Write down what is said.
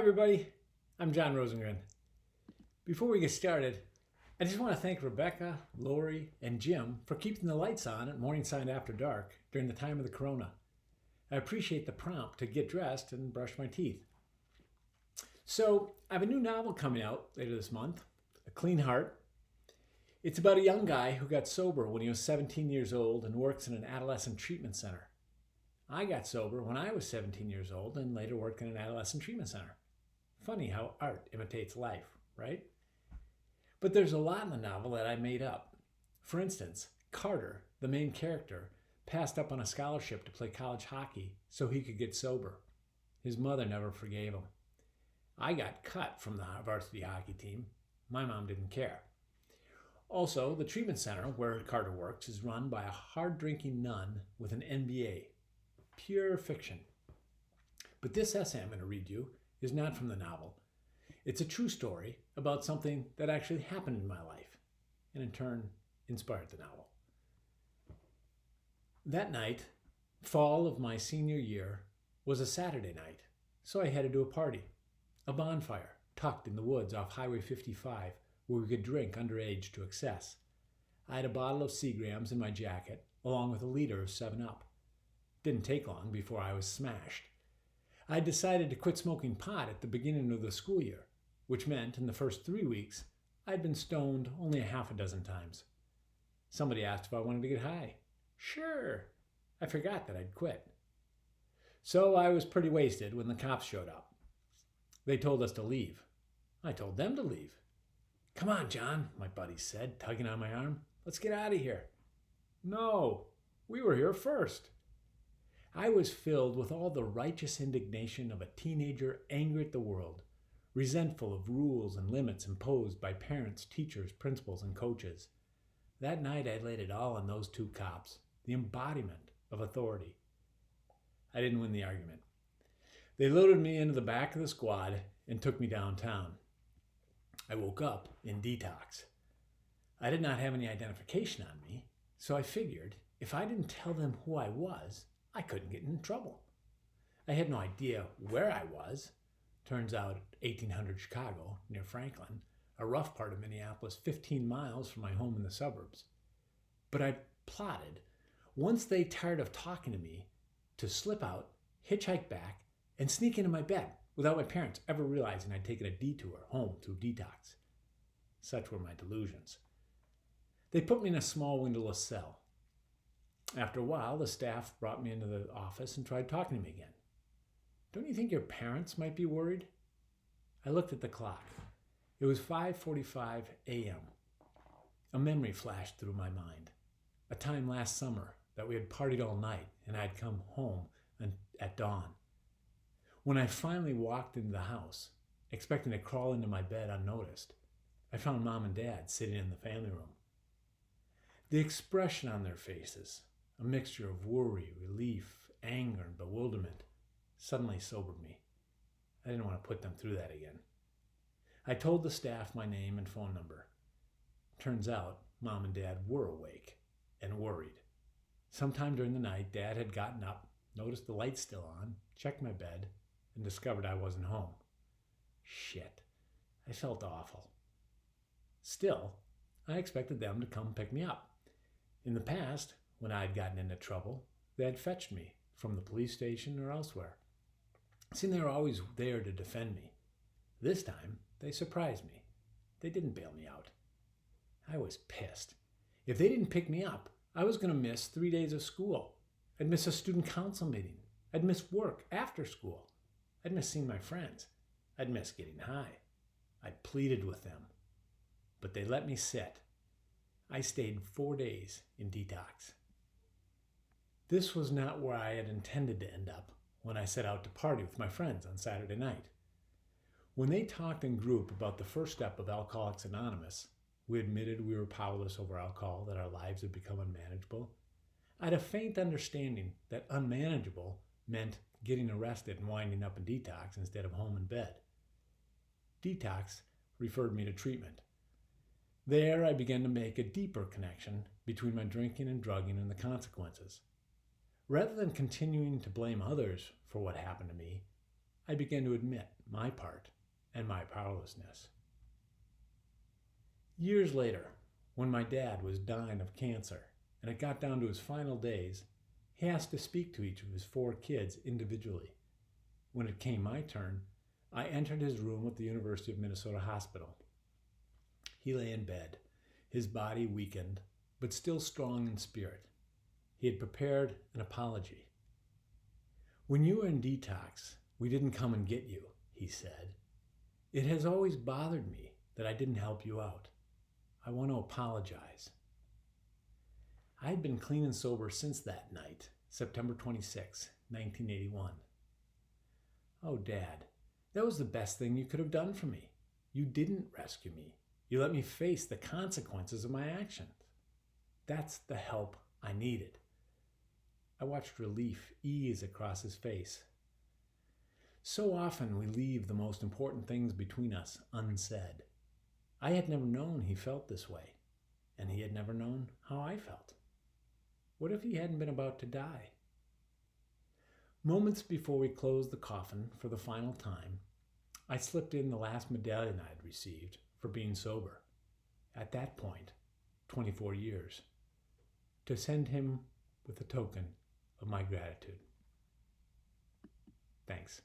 Everybody, I'm John Rosengren. Before we get started, I just want to thank Rebecca, Lori, and Jim for keeping the lights on at Morningside after dark during the time of the corona. I appreciate the prompt to get dressed and brush my teeth. So, I have a new novel coming out later this month, A Clean Heart. It's about a young guy who got sober when he was 17 years old and works in an adolescent treatment center. I got sober when I was 17 years old and later worked in an adolescent treatment center. Funny how art imitates life, right? But there's a lot in the novel that I made up. For instance, Carter, the main character, passed up on a scholarship to play college hockey so he could get sober. His mother never forgave him. I got cut from the varsity hockey team. My mom didn't care. Also, the treatment center where Carter works is run by a hard-drinking nun with an MBA. Pure fiction. But this essay I'm going to read you is not from the novel. It's a true story about something that actually happened in my life, and in turn inspired the novel. That night, fall of my senior year, was a Saturday night, so I headed to a party, a bonfire tucked in the woods off Highway 55 where we could drink underage to excess. I had a bottle of Seagrams in my jacket, along with a liter of 7-Up. Didn't take long before I was smashed. I had decided to quit smoking pot at the beginning of the school year, which meant in the first 3 weeks, I'd been stoned only a half a dozen times. Somebody asked if I wanted to get high. Sure. I forgot that I'd quit. So I was pretty wasted when the cops showed up. They told us to leave. I told them to leave. Come on, John, my buddy said, tugging on my arm. Let's get out of here. No, we were here first. I was filled with all the righteous indignation of a teenager angry at the world, resentful of rules and limits imposed by parents, teachers, principals, and coaches. That night I laid it all on those two cops, the embodiment of authority. I didn't win the argument. They loaded me into the back of the squad and took me downtown. I woke up in detox. I did not have any identification on me, so I figured if I didn't tell them who I was, I couldn't get in trouble. I had no idea where I was. Turns out 1800 Chicago, near Franklin, a rough part of Minneapolis, 15 miles from my home in the suburbs. But I plotted, once they tired of talking to me, to slip out, hitchhike back, and sneak into my bed without my parents ever realizing I'd taken a detour home through detox. Such were my delusions. They put me in a small windowless cell. After a while, the staff brought me into the office and tried talking to me again. Don't you think your parents might be worried? I looked at the clock. It was 5:45 a.m. A memory flashed through my mind. A time last summer that we had partied all night and I'd come home at dawn. When I finally walked into the house, expecting to crawl into my bed unnoticed, I found Mom and Dad sitting in the family room. The expression on their faces, a mixture of worry, relief, anger, and bewilderment, suddenly sobered me. I didn't want to put them through that again. I told the staff my name and phone number. Turns out, Mom and Dad were awake and worried. Sometime during the night, Dad had gotten up, noticed the lights still on, checked my bed, and discovered I wasn't home. Shit. I felt awful. Still, I expected them to come pick me up. In the past, when I had gotten into trouble, they had fetched me from the police station or elsewhere. It seemed they were always there to defend me. This time, they surprised me. They didn't bail me out. I was pissed. If they didn't pick me up, I was going to miss 3 days of school. I'd miss a student council meeting. I'd miss work after school. I'd miss seeing my friends. I'd miss getting high. I pleaded with them. But they let me sit. I stayed 4 days in detox. This was not where I had intended to end up when I set out to party with my friends on Saturday night. When they talked in group about the first step of Alcoholics Anonymous, we admitted we were powerless over alcohol, that our lives had become unmanageable. I had a faint understanding that unmanageable meant getting arrested and winding up in detox instead of home in bed. Detox referred me to treatment. There I began to make a deeper connection between my drinking and drugging and the consequences. Rather than continuing to blame others for what happened to me, I began to admit my part and my powerlessness. Years later, when my dad was dying of cancer and it got down to his final days, he asked to speak to each of his 4 kids individually. When it came my turn, I entered his room at the University of Minnesota Hospital. He lay in bed, his body weakened, but still strong in spirit. He had prepared an apology. "When you were in detox, we didn't come and get you," he said. "It has always bothered me that I didn't help you out. I want to apologize." I had been clean and sober since that night, September 26, 1981. "Oh, Dad, that was the best thing you could have done for me. You didn't rescue me. You let me face the consequences of my actions. That's the help I needed." I watched relief ease across his face. So often we leave the most important things between us unsaid. I had never known he felt this way, and he had never known how I felt. What if he hadn't been about to die? Moments before we closed the coffin for the final time, I slipped in the last medallion I had received for being sober, at that point, 24 years, to send him with a token of my gratitude. Thanks.